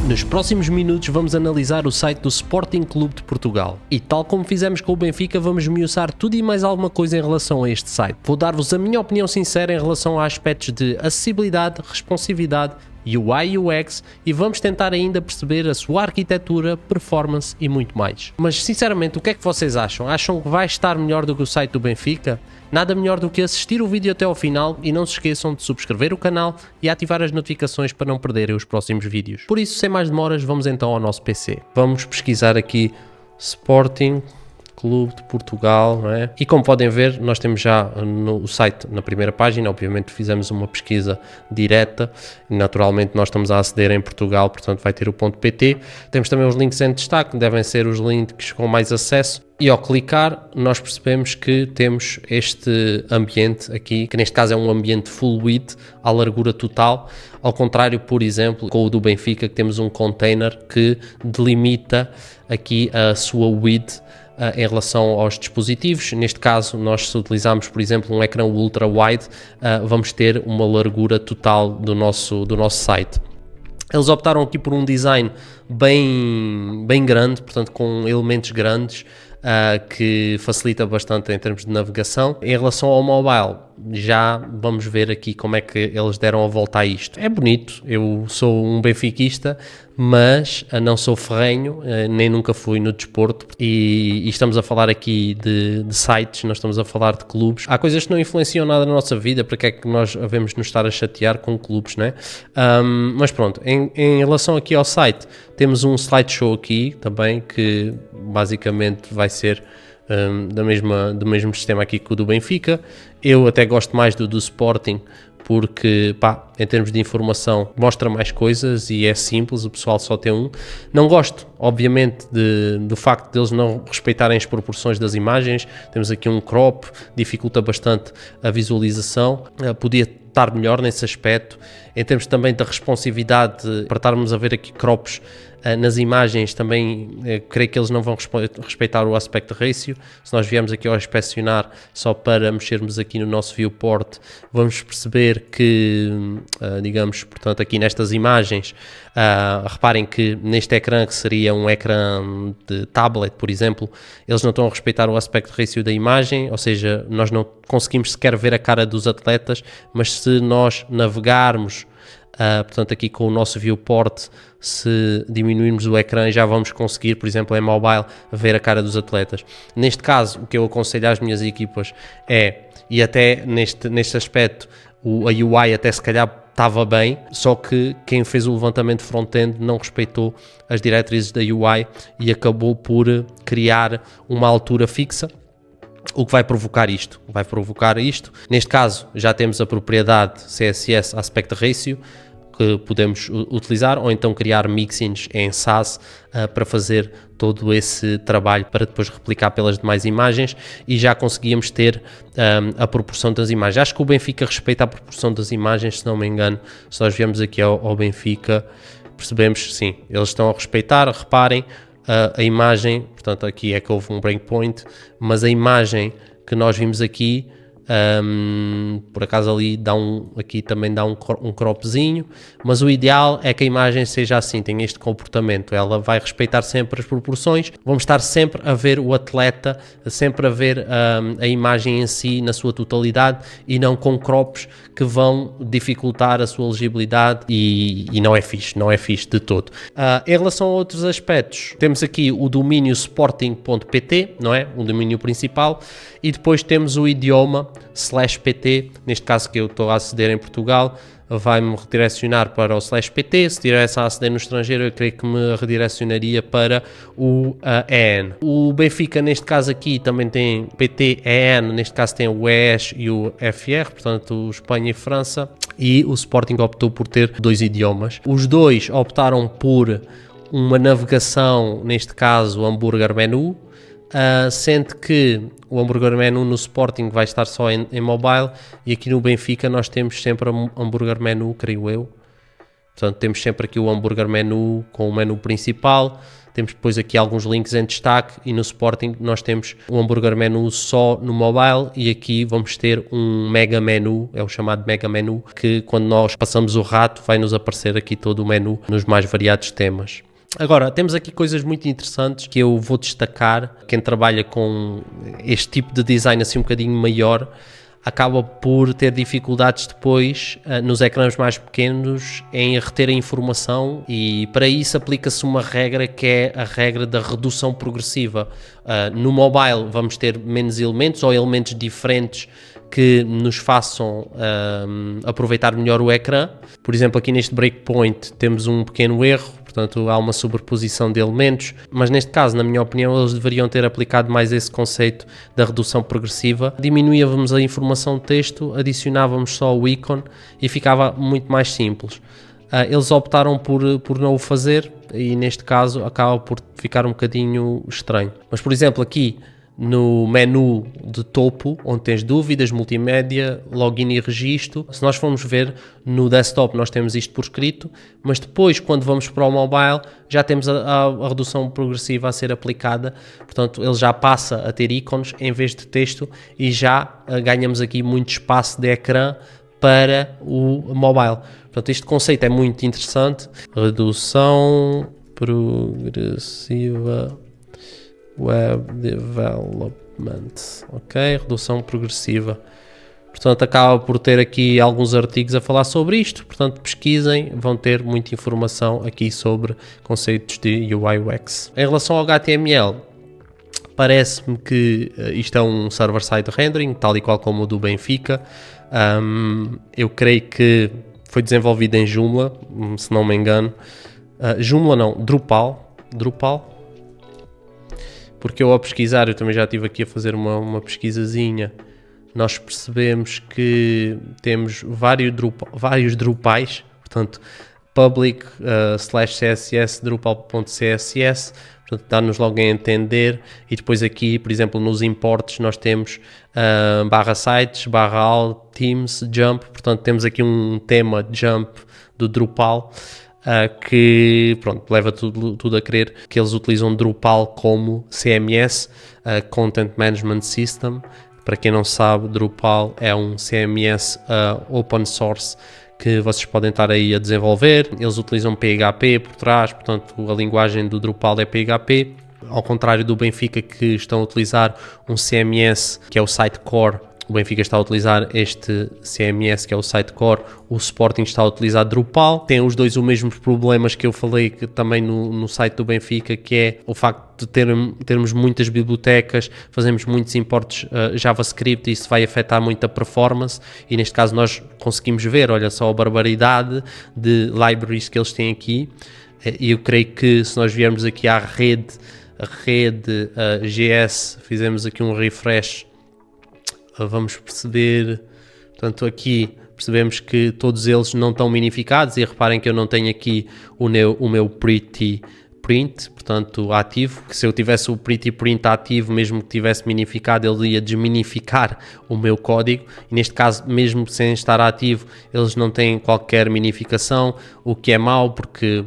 Nos próximos minutos vamos analisar o site do Sporting Clube de Portugal e, tal como fizemos com o Benfica, vamos esmiuçar tudo e mais alguma coisa em relação a este site. Vou dar-vos a minha opinião sincera em relação a aspectos de acessibilidade, responsividade, UI e UX, e vamos tentar ainda perceber a sua arquitetura, performance e muito mais. Mas sinceramente, o que é que vocês acham? Acham que vai estar melhor do que o site do Benfica? Nada melhor do que assistir o vídeo até ao final e não se esqueçam de subscrever o canal e ativar as notificações para não perderem os próximos vídeos. Por isso, sem mais demoras, vamos então ao nosso PC. Vamos pesquisar aqui Sporting Clube de Portugal, não é? E como podem ver, nós temos já no site, na primeira página, obviamente fizemos uma pesquisa direta, e naturalmente nós estamos a aceder em Portugal, portanto vai ter o .pt. Temos também os links em destaque, devem ser os links com mais acesso, e ao clicar nós percebemos que temos este ambiente aqui, que neste caso é um ambiente full width, à largura total, ao contrário, por exemplo, com o do Benfica, que temos um container que delimita aqui a sua width em relação aos dispositivos. Neste caso, nós se utilizarmos, por exemplo, um ecrã ultra wide, vamos ter uma largura total do nosso site. Eles optaram aqui por um design bem grande, portanto com elementos grandes, que facilita bastante em termos de navegação. Em relação ao mobile, já vamos ver aqui como é que eles deram a volta a isto. É bonito, eu sou um benfiquista, mas não sou ferrenho, nem nunca fui no desporto, e estamos a falar aqui de sites, não estamos a falar de clubes. Há coisas que não influenciam nada na nossa vida, porque é que nós devemos nos estar a chatear com clubes, não é? Mas pronto, em relação aqui ao site, temos um slideshow aqui também, que basicamente vai ser do mesmo sistema aqui que o do Benfica. Eu até gosto mais do Sporting, porque, em termos de informação, mostra mais coisas e é simples, o pessoal só tem um. Não gosto, obviamente, do facto de eles não respeitarem as proporções das imagens. Temos aqui um crop, dificulta bastante a visualização. Podia estar melhor nesse aspecto. Em termos também da responsividade, para estarmos a ver aqui crops nas imagens, também creio que eles não vão respeitar o aspect ratio. Se nós viermos aqui ao inspecionar só para mexermos aqui no nosso viewport, vamos perceber que, digamos, portanto aqui nestas imagens, reparem que neste ecrã, que seria um ecrã de tablet, por exemplo, eles não estão a respeitar o aspect ratio da imagem, ou seja, nós não conseguimos sequer ver a cara dos atletas, mas se nós navegarmos, portanto aqui com o nosso viewport, se diminuirmos o ecrã, já vamos conseguir, por exemplo, em mobile, ver a cara dos atletas. Neste caso, o que eu aconselho às minhas equipas e até neste aspecto, a UI até se calhar estava bem, só que quem fez o levantamento front-end não respeitou as diretrizes da UI e acabou por criar uma altura fixa, o que vai provocar isto. Neste caso, já temos a propriedade CSS Aspect Ratio, que podemos utilizar, ou então criar mixins em SAS para fazer todo esse trabalho para depois replicar pelas demais imagens, e já conseguíamos ter a proporção das imagens. Acho que o Benfica respeita a proporção das imagens, se não me engano. Se nós viemos aqui ao Benfica, percebemos que sim, eles estão a respeitar. Reparem, a imagem, portanto aqui é que houve um breakpoint, mas a imagem que nós vimos aqui, por acaso ali aqui também dá um cropzinho, mas o ideal é que a imagem seja assim, tem este comportamento, ela vai respeitar sempre as proporções, vamos estar sempre a ver o atleta, sempre a ver a imagem em si na sua totalidade, e não com crops que vão dificultar a sua legibilidade, e não é fixe de todo. Em relação a outros aspectos, temos aqui o domínio sporting.pt, não é? O domínio principal, e depois temos o idioma /pt, neste caso que eu estou a aceder em Portugal, vai-me redirecionar para o /pt. Se estivesse a aceder no estrangeiro, eu creio que me redirecionaria para o EN. O Benfica, neste caso aqui, também tem PT, EN, neste caso tem o ES e o FR, portanto o Espanha e França, e o Sporting optou por ter 2 idiomas. Os dois optaram por uma navegação, neste caso o hambúrguer menu, sendo que o hambúrguer menu no Sporting vai estar só em mobile, e aqui no Benfica nós temos sempre o hambúrguer menu, creio eu. Portanto, temos sempre aqui o hambúrguer menu com o menu principal, temos depois aqui alguns links em destaque e no Sporting nós temos um hambúrguer menu só no mobile e aqui vamos ter um mega menu, é o chamado mega menu, que quando nós passamos o rato vai nos aparecer aqui todo o menu nos mais variados temas. Agora, temos aqui coisas muito interessantes que eu vou destacar. Quem trabalha com este tipo de design assim um bocadinho maior acaba por ter dificuldades depois nos ecrãs mais pequenos em reter a informação e para isso aplica-se uma regra que é a regra da redução progressiva. No mobile vamos ter menos elementos ou elementos diferentes que nos façam aproveitar melhor o ecrã. Por exemplo, aqui neste breakpoint temos um pequeno erro, portanto há uma sobreposição de elementos, mas neste caso, na minha opinião, eles deveriam ter aplicado mais esse conceito da redução progressiva. Diminuívamos a informação de texto, adicionávamos só o ícone e ficava muito mais simples. Eles optaram por não o fazer e neste caso acaba por ficar um bocadinho estranho. Mas por exemplo aqui no menu de topo, onde tens dúvidas, multimédia, login e registro, se nós formos ver no desktop nós temos isto por escrito, mas depois quando vamos para o mobile já temos a redução progressiva a ser aplicada, portanto ele já passa a ter ícones em vez de texto e já ganhamos aqui muito espaço de ecrã para o mobile. Portanto, este conceito é muito interessante. Redução progressiva Web Development, ok? Redução progressiva. Portanto, acaba por ter aqui alguns artigos a falar sobre isto. Portanto, pesquisem, vão ter muita informação aqui sobre conceitos de UI UX. Em relação ao HTML, parece-me que isto é um server-side rendering, tal e qual como o do Benfica. Eu creio que foi desenvolvido em Joomla, se não me engano. Joomla não, Drupal. Porque eu ao pesquisar, eu também já estive aqui a fazer uma pesquisazinha, nós percebemos que temos vários Drupais, portanto, public /css drupal.css, portanto, dá-nos logo a entender, e depois aqui, por exemplo, nos importes nós temos /sites, /all, themes, jump, portanto, temos aqui um tema jump do Drupal, que pronto, leva tudo a crer que eles utilizam Drupal como CMS, Content Management System. Para quem não sabe, Drupal é um CMS open source que vocês podem estar aí a desenvolver. Eles utilizam PHP por trás, portanto a linguagem do Drupal é PHP, ao contrário do Benfica que estão a utilizar um CMS que é o Sitecore. O Benfica está a utilizar este CMS que é o Sitecore, o Sporting está a utilizar Drupal. Tem os dois os mesmos problemas que eu falei que também no site do Benfica, que é o facto de termos muitas bibliotecas, fazemos muitos importes JavaScript e isso vai afetar muito a performance e neste caso nós conseguimos ver, olha só a barbaridade de libraries que eles têm aqui e eu creio que se nós viermos aqui à rede GS, fizemos aqui um refresh, vamos perceber, portanto aqui percebemos que todos eles não estão minificados e reparem que eu não tenho aqui o meu pretty print, portanto ativo, que se eu tivesse o pretty print ativo, mesmo que tivesse minificado, ele ia desminificar o meu código e neste caso, mesmo sem estar ativo, eles não têm qualquer minificação, o que é mau porque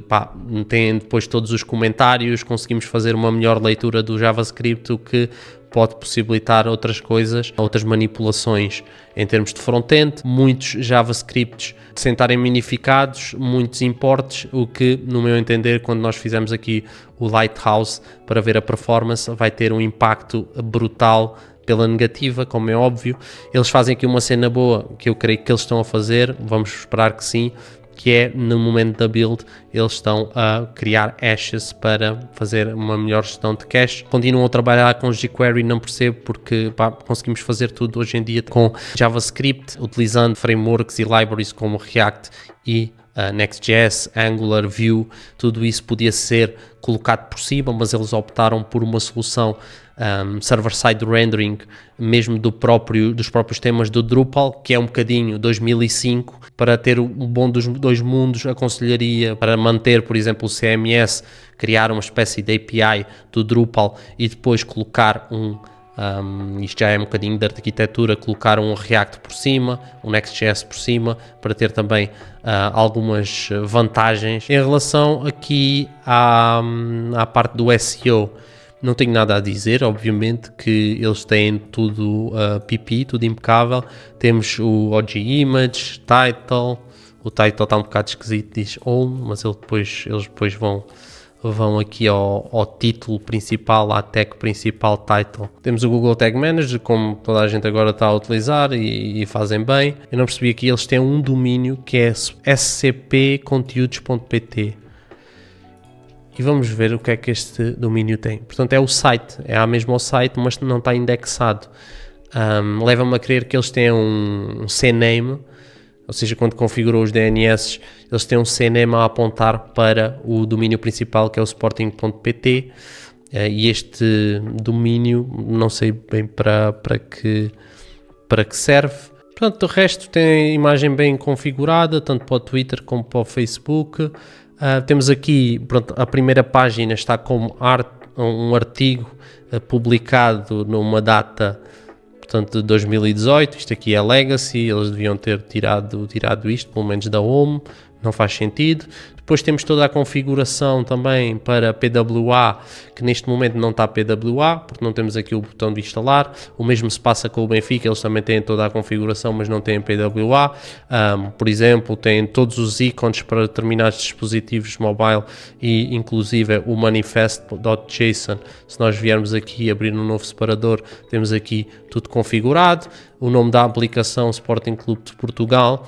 têm depois todos os comentários, conseguimos fazer uma melhor leitura do JavaScript, o que pode possibilitar outras coisas, outras manipulações em termos de front-end, muitos JavaScripts sem estarem minificados, muitos importes, o que, no meu entender, quando nós fizemos aqui o Lighthouse para ver a performance, vai ter um impacto brutal pela negativa, como é óbvio. Eles fazem aqui uma cena boa, que eu creio que eles estão a fazer, vamos esperar que sim, que é no momento da build eles estão a criar hashes para fazer uma melhor gestão de cache. Continuam a trabalhar com jQuery, não percebo porque conseguimos fazer tudo hoje em dia com JavaScript, utilizando frameworks e libraries como React e Next.js, Angular, Vue, tudo isso podia ser colocado por cima, mas eles optaram por uma solução server-side rendering, mesmo dos próprios temas do Drupal, que é um bocadinho 2005, para ter o bom dos dois mundos. Aconselharia para manter, por exemplo, o CMS, criar uma espécie de API do Drupal e depois colocar um Isto já é um bocadinho de arquitetura, colocar um React por cima, um Next.js por cima, para ter também algumas vantagens. Em relação aqui à parte do SEO, não tenho nada a dizer, obviamente que eles têm tudo PP, tudo impecável. Temos o OG Image, Title, o Title está um bocado esquisito, diz Home, mas eles depois vão aqui ao título principal, à tag principal, Title. Temos o Google Tag Manager, como toda a gente agora está a utilizar e fazem bem. Eu não percebi aqui, eles têm um domínio que é scpconteúdos.pt. E vamos ver o que é que este domínio tem. Portanto, é o site, é mesmo ao site, mas não está indexado. Leva-me a crer que eles têm um CNAME, ou seja, quando configurou os DNS, eles têm um CNAME a apontar para o domínio principal, que é o sporting.pt, e este domínio não sei bem para que serve. Portanto, o resto tem a imagem bem configurada, tanto para o Twitter como para o Facebook. Temos aqui, pronto, a primeira página está como um artigo publicado numa data, portanto, de 2018. Isto aqui é Legacy, eles deviam ter tirado isto, pelo menos da Home, não faz sentido. Depois temos toda a configuração também para PWA, que neste momento não está PWA, porque não temos aqui o botão de instalar. O mesmo se passa com o Benfica, eles também têm toda a configuração, mas não têm PWA. Por exemplo, têm todos os ícones para determinados dispositivos mobile e inclusive o manifest.json. Se nós viermos aqui abrir um novo separador, temos aqui tudo configurado. O nome da aplicação Sporting Clube de Portugal.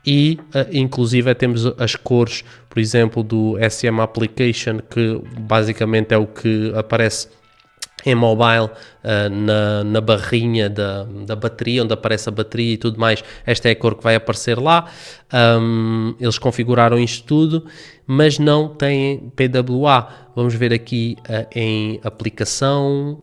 E inclusive temos as cores, por exemplo, do SM Application, que basicamente é o que aparece em mobile, na barrinha da bateria, onde aparece a bateria e tudo mais. Esta é a cor que vai aparecer lá. Eles configuraram isto tudo, mas não têm PWA. Vamos ver aqui em aplicação,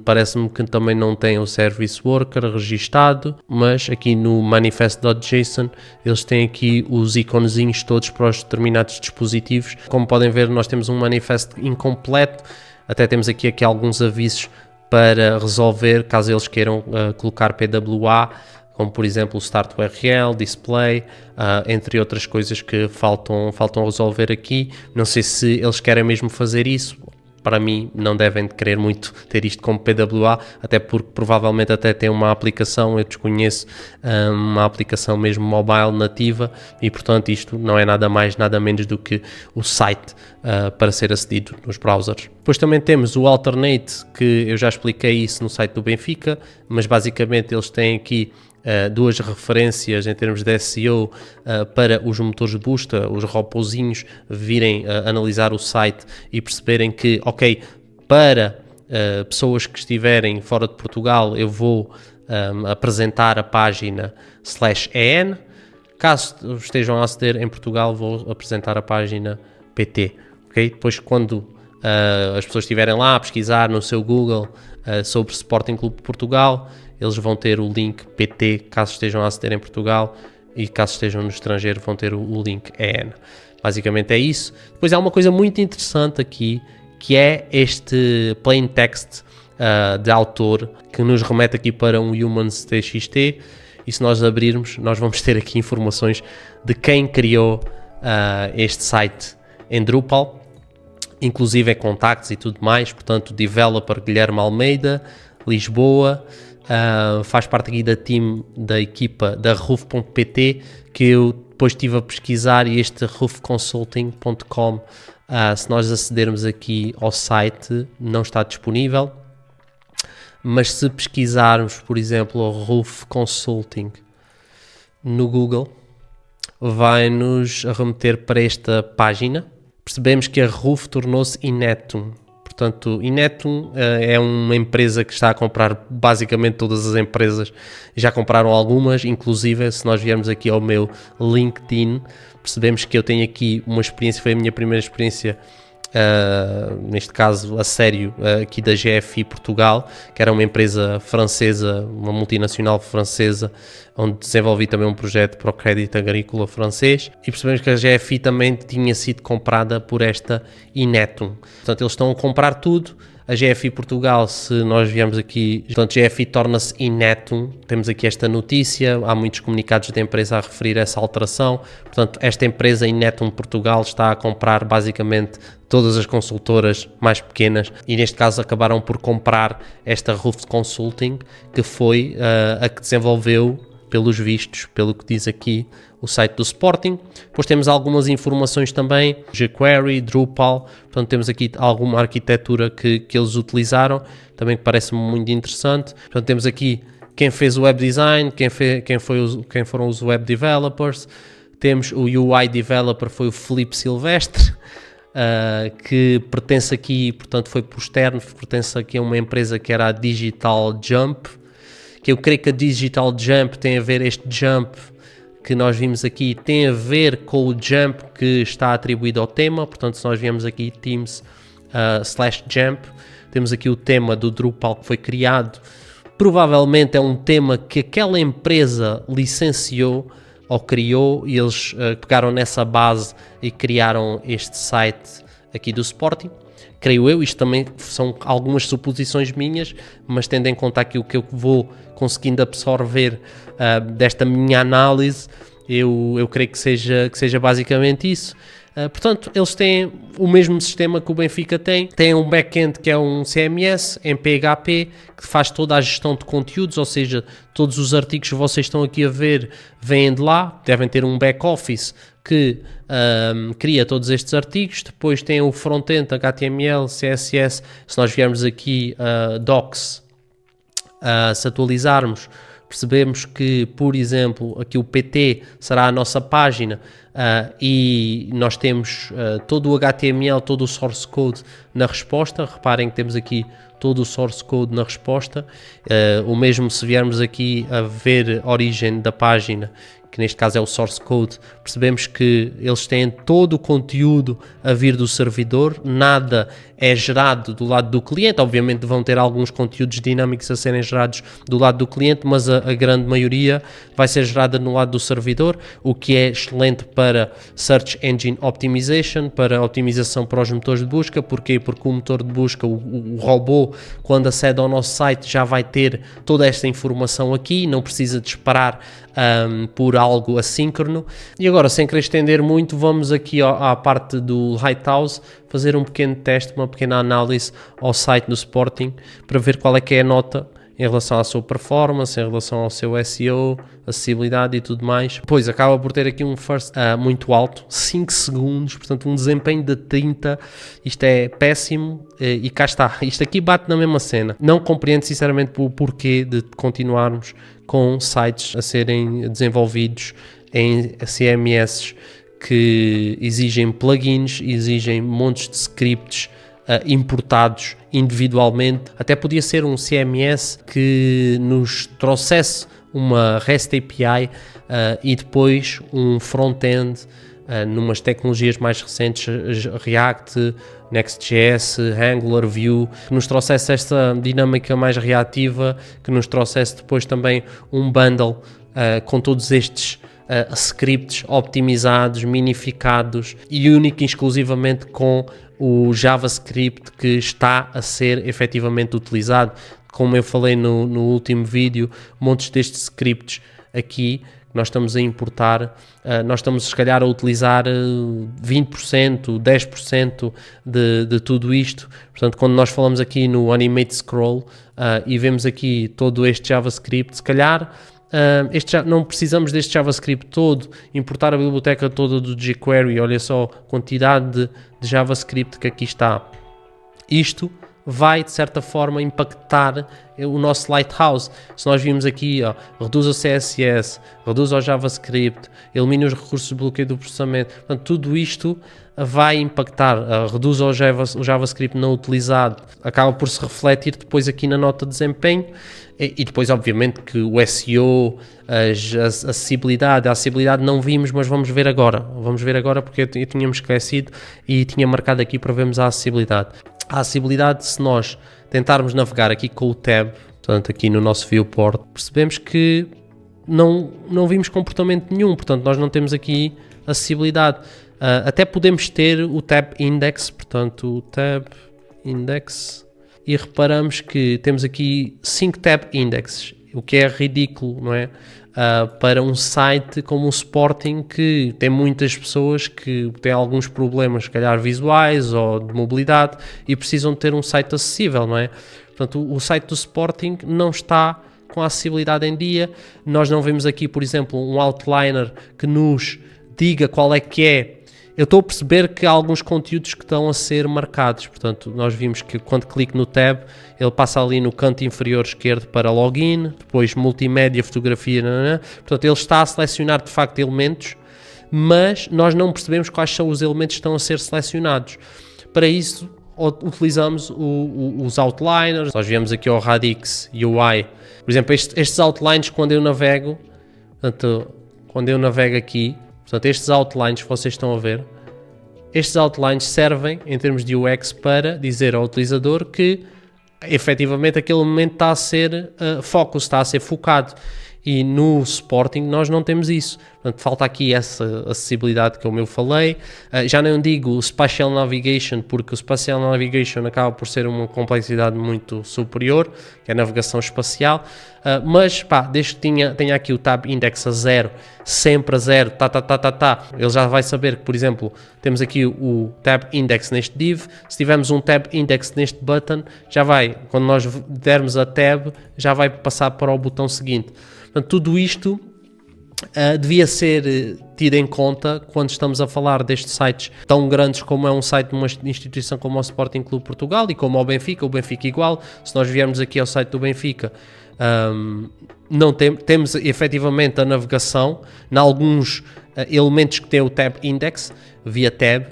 parece-me que também não tem o Service Worker registado, mas aqui no manifest.json eles têm aqui os iconezinhos todos para os determinados dispositivos. Como podem ver, nós temos um manifest incompleto. Até temos aqui alguns avisos para resolver, caso eles queiram colocar PWA, como por exemplo o Start URL, Display, entre outras coisas que faltam resolver aqui. Não sei se eles querem mesmo fazer isso. Para mim não devem querer muito ter isto como PWA, até porque provavelmente até tem uma aplicação, eu desconheço, uma aplicação mesmo mobile nativa, e portanto isto não é nada mais, nada menos do que o site para ser acedido nos browsers. Depois também temos o Alternate, que eu já expliquei isso no site do Benfica, mas basicamente eles têm aqui duas referências em termos de SEO para os motores de busca, os robozinhos virem analisar o site e perceberem que, ok, para pessoas que estiverem fora de Portugal, eu vou apresentar a página /en, caso estejam a aceder em Portugal, vou apresentar a página PT, ok? Depois quando as pessoas estiverem lá a pesquisar no seu Google sobre Sporting Clube de Portugal, eles vão ter o link PT caso estejam a aceder em Portugal, e caso estejam no estrangeiro vão ter o link EN. Basicamente é isso. Depois há uma coisa muito interessante aqui, que é este plain text de autor, que nos remete aqui para um humans.txt, e se nós abrirmos, nós vamos ter aqui informações de quem criou este site em Drupal, inclusive contactos e tudo mais. Portanto, developer Guilherme Almeida, Lisboa, faz parte aqui da equipa da Roof.pt, que eu depois estive a pesquisar, e este roofconsulting.com, se nós acedermos aqui ao site, não está disponível, mas se pesquisarmos, por exemplo, o Roof Consulting no Google, vai-nos remeter para esta página. Percebemos que a Roof tornou-se Inetum. Portanto, Inetum é uma empresa que está a comprar basicamente todas as empresas. Já compraram algumas, inclusive se nós viermos aqui ao meu LinkedIn, percebemos que eu tenho aqui uma experiência, foi a minha primeira experiência, neste caso a sério, aqui da GFI Portugal, que era uma empresa francesa, uma multinacional francesa, onde desenvolvi também um projeto para o crédito agrícola francês, e percebemos que a GFI também tinha sido comprada por esta Inetum. Portanto, eles estão a comprar tudo. A GFI Portugal, se nós viermos aqui, portanto, GFI torna-se Inetum, temos aqui esta notícia, há muitos comunicados da empresa a referir essa alteração, portanto, esta empresa Inetum Portugal está a comprar basicamente todas as consultoras mais pequenas e neste caso acabaram por comprar esta Roof Consulting, que foi a que desenvolveu, pelos vistos, pelo que diz aqui, o site do Sporting. Depois temos algumas informações também, jQuery, Drupal, portanto temos aqui alguma arquitetura que eles utilizaram, também que parece-me muito interessante. Portanto temos aqui quem fez o web design, quem foram os web developers, temos o UI developer, foi o Filipe Silvestre, que pertence aqui, portanto foi por externo, pertence aqui a uma empresa que era a Digital Jump, que eu creio que a Digital Jump tem a ver, este Jump que nós vimos aqui, tem a ver com o Jump que está atribuído ao tema, portanto se nós viemos aqui Teams /Jump, temos aqui o tema do Drupal que foi criado, provavelmente é um tema que aquela empresa licenciou ou criou e eles pegaram nessa base e criaram este site aqui do Sporting. Creio eu, isto também são algumas suposições minhas, mas tendo em conta aqui o que eu vou conseguindo absorver desta minha análise, eu creio que seja basicamente isso. Portanto, eles têm o mesmo sistema que o Benfica tem um back-end que é um CMS em PHP, que faz toda a gestão de conteúdos, ou seja, todos os artigos que vocês estão aqui a ver vêm de lá, devem ter um back-office que cria todos estes artigos. Depois tem o front-end, HTML, CSS, se nós viermos aqui Docs, se atualizarmos, percebemos que, por exemplo, aqui o PT será a nossa página e nós temos todo o HTML, todo o source code na resposta. Reparem que temos aqui todo o source code na resposta. O mesmo se viermos aqui a ver a origem da página, que neste caso é o source code, percebemos que eles têm todo o conteúdo a vir do servidor, nada é gerado do lado do cliente. Obviamente vão ter alguns conteúdos dinâmicos a serem gerados do lado do cliente, mas a grande maioria vai ser gerada no lado do servidor, o que é excelente para Search Engine Optimization, para otimização para os motores de busca. Porquê? Porque o motor de busca, o robô, quando acede ao nosso site, já vai ter toda esta informação aqui, não precisa de esperar por algo assíncrono. E agora, sem querer estender muito, vamos aqui à parte do Lighthouse, fazer um pequeno teste, uma pequena análise ao site do Sporting, para ver qual é que é a nota em relação à sua performance, em relação ao seu SEO, acessibilidade e tudo mais. Pois, acaba por ter aqui um first muito alto, 5 segundos, portanto um desempenho de 30, isto é péssimo, e cá está, isto aqui bate na mesma cena. Não compreendo sinceramente o porquê de continuarmos com sites a serem desenvolvidos em CMS que exigem plugins, exigem montes de scripts importados individualmente. Até podia ser um CMS que nos trouxesse uma REST API e depois um front-end numas tecnologias mais recentes, React, Next.js, Angular, Vue, que nos trouxesse esta dinâmica mais reativa, que nos trouxesse depois também um bundle com todos estes scripts optimizados, minificados e único e exclusivamente com o JavaScript que está a ser efetivamente utilizado. Como eu falei no último vídeo, montes destes scripts aqui nós estamos a importar, nós estamos se calhar a utilizar 20%, 10% de tudo isto. Portanto, quando nós falamos aqui no Animate Scroll e vemos aqui todo este JavaScript, se calhar não precisamos deste JavaScript todo, importar a biblioteca toda do jQuery. Olha só a quantidade de JavaScript que aqui está. Isto vai de certa forma impactar o nosso Lighthouse. Se nós vimos aqui, reduz o CSS, reduz o JavaScript, elimina os recursos de bloqueio do processamento, portanto, tudo isto vai impactar, reduz o JavaScript não utilizado, acaba por se refletir depois aqui na nota de desempenho. E depois obviamente que o SEO, a acessibilidade não vimos, mas vamos ver agora porque eu tínhamos esquecido e tinha marcado aqui para vermos a acessibilidade. A acessibilidade, se nós tentarmos navegar aqui com o tab, portanto aqui no nosso viewport, percebemos que não vimos comportamento nenhum, portanto nós não temos aqui acessibilidade. Até podemos ter o tab index, portanto o tab index, e reparamos que temos aqui 5 tab indexes, o que é ridículo, não é? Para um site como o Sporting, que tem muitas pessoas que têm alguns problemas, se calhar visuais ou de mobilidade, e precisam de ter um site acessível, não é? Portanto, o site do Sporting não está com a acessibilidade em dia. Nós não vemos aqui, por exemplo, um outliner que nos diga qual é que é. Eu estou a perceber que há alguns conteúdos que estão a ser marcados, portanto, nós vimos que quando clico no tab, ele passa ali no canto inferior esquerdo para login, depois multimédia, fotografia, portanto, ele está a selecionar de facto elementos, mas nós não percebemos quais são os elementos que estão a ser selecionados. Para isso, utilizamos os outliners. Nós viemos aqui ao Radix UI, por exemplo, estes outlines, quando eu navego, portanto, quando eu navego aqui, portanto, estes outlines que vocês estão a ver, estes outlines servem, em termos de UX, para dizer ao utilizador que, efetivamente, aquele momento está a ser focus, está a ser focado. E no Sporting nós não temos isso. Portanto, falta aqui essa acessibilidade que eu falei. Já não digo Spatial Navigation, porque o Spatial Navigation acaba por ser uma complexidade muito superior, que é a navegação espacial. Mas, desde que tenha aqui o Tab Index a 0, sempre a 0, ele já vai saber que, por exemplo, temos aqui o Tab Index neste div. Se tivermos um Tab Index neste button, já vai, quando nós dermos a tab, já vai passar para o botão seguinte. Portanto, tudo isto devia ser tido em conta quando estamos a falar destes sites tão grandes como é um site de uma instituição como o Sporting Clube Portugal e como o Benfica igual. Se nós viermos aqui ao site do Benfica, não temos efetivamente a navegação em alguns elementos que tem o Tab Index via tab,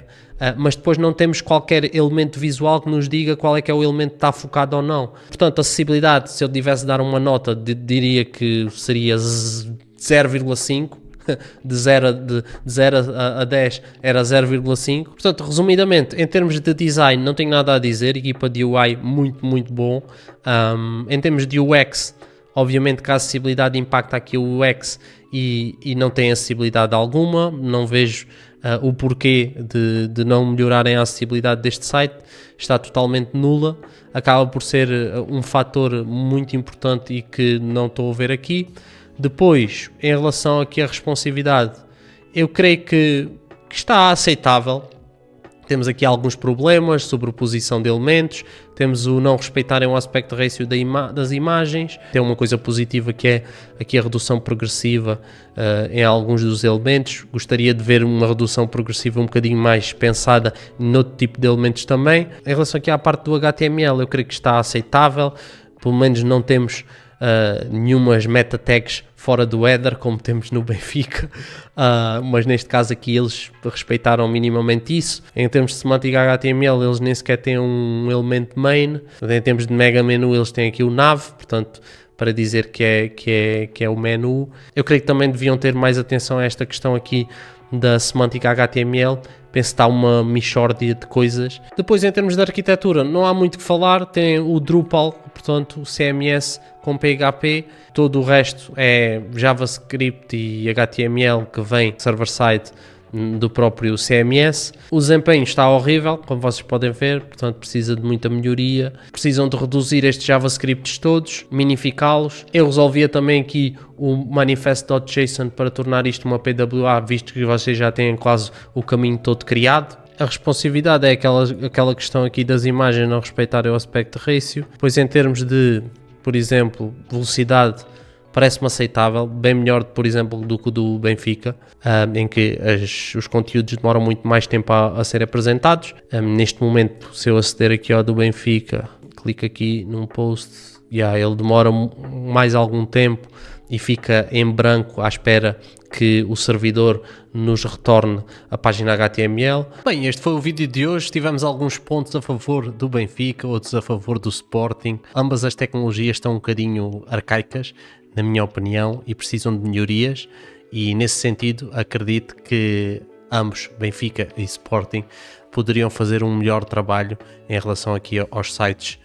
mas depois não temos qualquer elemento visual que nos diga qual é que é o elemento que está focado ou não. Portanto, a acessibilidade, se eu tivesse de dar uma nota, diria que seria 0,5, de 0 a 10 era 0,5. Portanto, resumidamente, em termos de design não tenho nada a dizer, equipa de UI muito bom. Em termos de UX, obviamente que a acessibilidade impacta aqui o UX e não tem acessibilidade alguma, não vejo o porquê de não melhorarem a acessibilidade deste site, está totalmente nula, acaba por ser um fator muito importante e que não estou a ver aqui. Depois, em relação aqui à responsividade, eu creio que está aceitável. Temos aqui alguns problemas, sobreposição de elementos, temos o não respeitarem o aspecto ratio das imagens, tem uma coisa positiva que é aqui a redução progressiva em alguns dos elementos. Gostaria de ver uma redução progressiva um bocadinho mais pensada noutro tipo de elementos também. Em relação aqui à parte do HTML, eu creio que está aceitável, pelo menos não temos nenhumas meta tags fora do header como temos no Benfica, mas neste caso aqui eles respeitaram minimamente isso. Em termos de semântica HTML, eles nem sequer têm um elemento main. Em termos de mega menu, eles têm aqui o nav, portanto, para dizer que é o menu. Eu creio que também deviam ter mais atenção a esta questão aqui da semântica HTML. Penso que está uma mixórdia de coisas. Depois, em termos de arquitetura, não há muito que falar. Tem o Drupal, portanto, o CMS com PHP. Todo o resto é JavaScript e HTML que vem server-side do próprio CMS. O desempenho está horrível, como vocês podem ver, portanto precisa de muita melhoria. Precisam de reduzir estes JavaScripts todos, minificá-los. Eu resolvia também aqui o manifest.json para tornar isto uma PWA, visto que vocês já têm quase o caminho todo criado. A responsividade é aquela questão aqui das imagens não respeitarem o aspect ratio. Depois, em termos de, por exemplo, velocidade, parece-me aceitável, bem melhor, por exemplo, do que o do Benfica, em que os conteúdos demoram muito mais tempo a ser apresentados. Neste momento, se eu aceder aqui ao do Benfica, clico aqui num post, ele demora mais algum tempo e fica em branco à espera que o servidor nos retorne a página HTML. Bem, este foi o vídeo de hoje. Tivemos alguns pontos a favor do Benfica, outros a favor do Sporting. Ambas as tecnologias estão um bocadinho arcaicas, na minha opinião, e precisam de melhorias, e nesse sentido acredito que ambos, Benfica e Sporting, poderiam fazer um melhor trabalho em relação aqui aos sites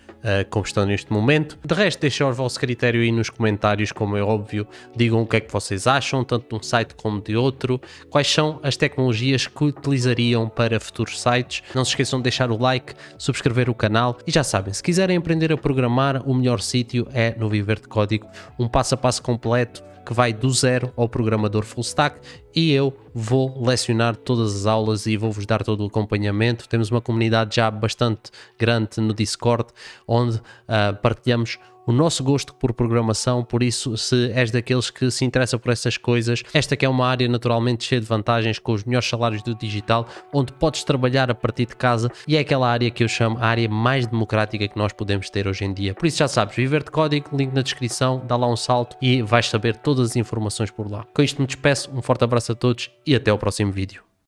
como estão neste momento. De resto, deixem o vosso critério aí nos comentários, como é óbvio, digam o que é que vocês acham, tanto de um site como de outro, quais são as tecnologias que utilizariam para futuros sites. Não se esqueçam de deixar o like, subscrever o canal e já sabem, se quiserem aprender a programar, o melhor sítio é no Viver de Código, um passo a passo completo que vai do zero ao programador full stack, e eu vou lecionar todas as aulas e vou-vos dar todo o acompanhamento. Temos uma comunidade já bastante grande no Discord, onde partilhamos o nosso gosto por programação. Por isso, se és daqueles que se interessa por essas coisas, esta que é uma área naturalmente cheia de vantagens, com os melhores salários do digital, onde podes trabalhar a partir de casa, e é aquela área que eu chamo a área mais democrática que nós podemos ter hoje em dia. Por isso já sabes, Viver de Código, link na descrição, dá lá um salto e vais saber todas as informações por lá. Com isto me despeço, um forte abraço a todos e até ao próximo vídeo.